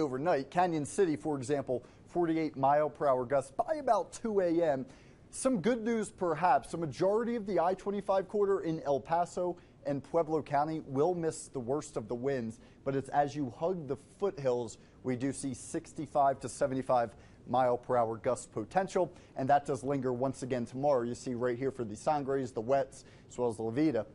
Overnight. Canyon City, for example, 48-mile-per-hour gusts by about 2 a.m. Some good news, perhaps. A majority of the I-25 corridor in El Paso and Pueblo County will miss the worst of the winds, but it's as you hug the foothills, we do see 65 to 75-mile-per-hour gust potential, and that does linger once again tomorrow. You see right here for the Sangres, the Wets, as well as the La Vida.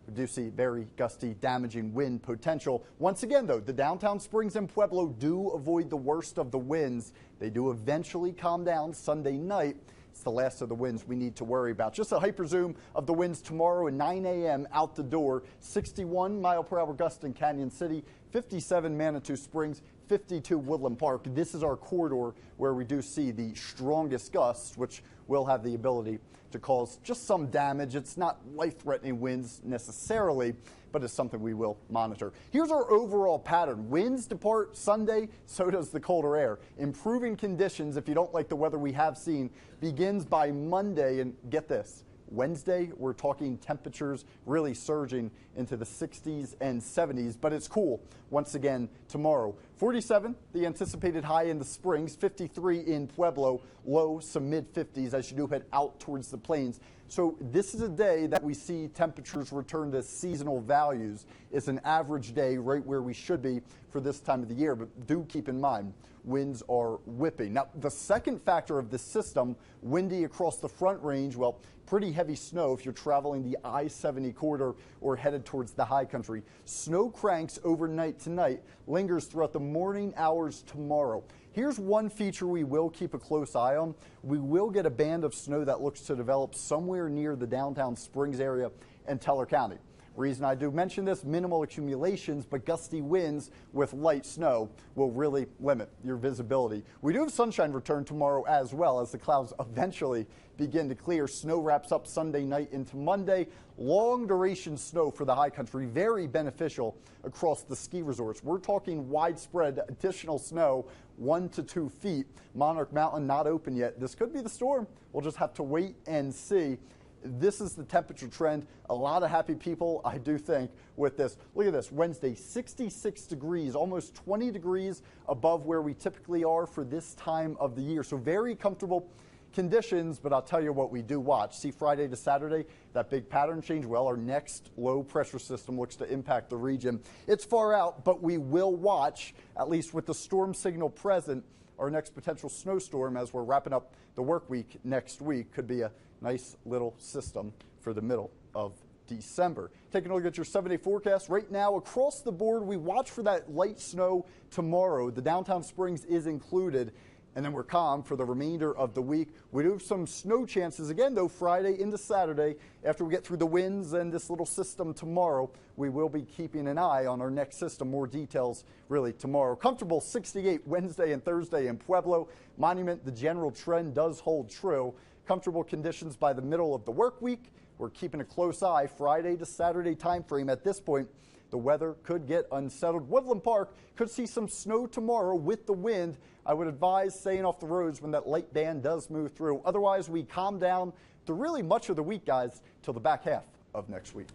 We do see very gusty, damaging wind potential. Once again, though, the downtown Springs and Pueblo do avoid the worst of the winds. They do eventually calm down Sunday night. It's the last of the winds we need to worry about. Just a hyper zoom of the winds tomorrow at 9 a.m. out the door. 61-mile-per-hour gust in Canyon City, 57 Manitou Springs, 52 Woodland Park. This is our corridor where we do see the strongest gusts, which will have the ability to cause just some damage. It's not life-threatening winds necessarily, but it's something we will monitor. Here's our overall pattern. Winds depart Sunday, so does the colder air. Improving conditions, if you don't like the weather we have seen, begins by Monday, and get this. Wednesday, we're talking temperatures really surging into the 60s and 70s, but it's cool once again tomorrow. 47, the anticipated high in the Springs, 53 in Pueblo, low some mid-50s as you do head out towards the plains. So this is a day that we see temperatures return to seasonal values. It's an average day right where we should be for this time of the year, but do keep in mind, winds are whipping. Now, the second factor of this system, windy across the Front Range, well, pretty heavy snow if you're traveling the I-70 corridor or headed towards the high country. Snow cranks overnight tonight, lingers throughout the morning hours tomorrow. Here's one feature we will keep a close eye on. We will get a band of snow that looks to develop somewhere near the downtown Springs area and Teller County. Reason I do mention this, minimal accumulations, but gusty winds with light snow will really limit your visibility. We do have sunshine return tomorrow as well as the clouds eventually begin to clear. Snow wraps up Sunday night into Monday. Long duration snow for the high country, very beneficial across the ski resorts. We're talking widespread additional snow, 1 to 2 feet. Monarch Mountain not open yet. This could be the storm. We'll just have to wait and see. This is the temperature trend. A lot of happy people, I do think, with this. Look at this. Wednesday, 66 degrees, almost 20 degrees above where we typically are for this time of the year. So very comfortable conditions, but I'll tell you what we do watch. See Friday to Saturday, that big pattern change. Well, our next low pressure system looks to impact the region. It's far out, but we will watch, at least with the storm signal present, our next potential snowstorm as we're wrapping up the work week next week. Could be a nice little system for the middle of December. Taking a look at your 7-day forecast right now across the board, we watch for that light snow tomorrow. The downtown Springs is included, and then we're calm for the remainder of the week. We do have some snow chances again, though, Friday into Saturday. After we get through the winds and this little system tomorrow, we will be keeping an eye on our next system. More details really tomorrow. Comfortable 68 Wednesday and Thursday in Pueblo. Monument, the general trend does hold true. Comfortable conditions by the middle of the work week. We're keeping a close eye Friday to Saturday time frame. At this point, the weather could get unsettled. Woodland Park could see some snow tomorrow with the wind. I would advise staying off the roads when that light band does move through. Otherwise, we calm down through really much of the week, guys, till the back half of next week.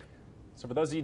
So for those of you